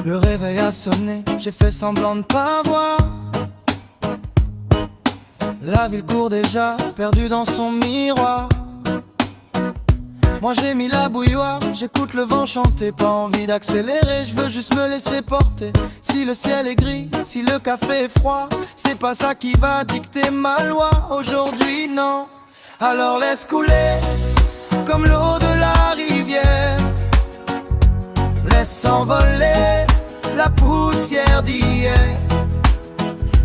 Le réveil a sonné, j'ai fait semblant de pas voir. La ville court déjà, perdue dans son miroir. Moi j'ai mis la bouilloire, j'écoute le vent chanter. Pas envie d'accélérer, je veux juste me laisser porter. Si le ciel est gris, si le café est froid, c'est pas ça qui va dicter ma loi. Aujourd'hui non, alors laisse couler comme l'eau de la rivière. Laisse s'envoler la poussière d'hier.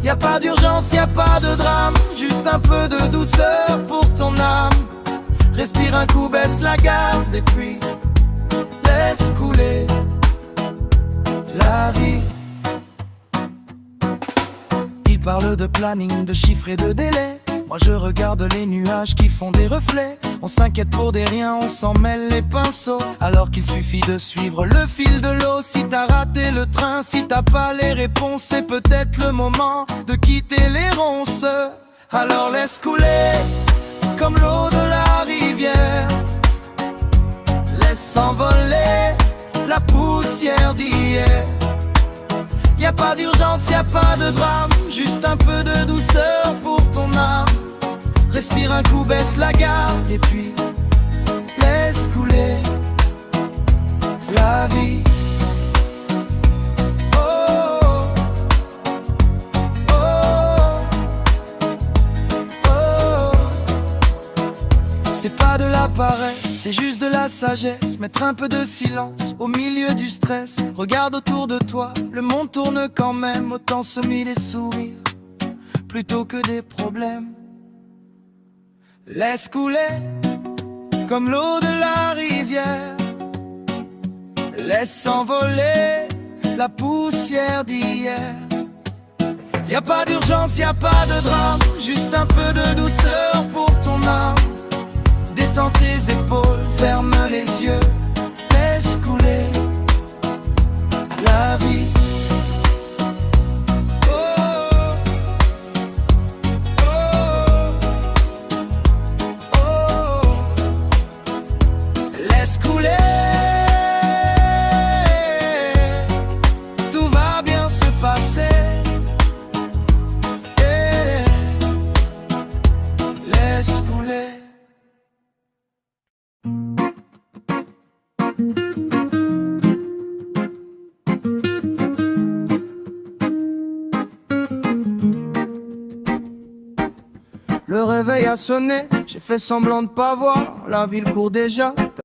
Y'a pas d'urgence, y'a pas de drame, juste un peu de douceur pour ton âme. Respire un coup, baisse la garde et puis laisse couler la vie. Il parle de planning, de chiffres et de délais. Moi je regarde les nuages qui font des reflets. On s'inquiète pour des riens, on s'en mêle les pinceaux, alors qu'il suffit de suivre le fil de l'eau. Si t'as raté le train, si t'as pas les réponses, c'est peut-être le moment de quitter les ronces. Alors laisse couler comme l'eau de la rivière. Laisse s'envoler la poussière d'hier. Y'a pas d'urgence, y'a pas de drame, juste un peu de douceur pour ton âme. Respire un coup, baisse la garde et puis laisse couler la vie. Oh, oh, oh. C'est pas de la paresse, c'est juste de la sagesse. Mettre un peu de silence au milieu du stress. Regarde autour de toi, le monde tourne quand même. Autant semer les sourires plutôt que des problèmes. Laisse couler comme l'eau de la rivière. Laisse s'envoler la poussière d'hier. Y'a pas d'urgence, y'a pas de drame, juste un peu de douceur pour ton âme. Détends tes épaules, ferme les yeux, laisse couler la vie. Le réveil a sonné, j'ai fait semblant de pas voir. La ville court déjà,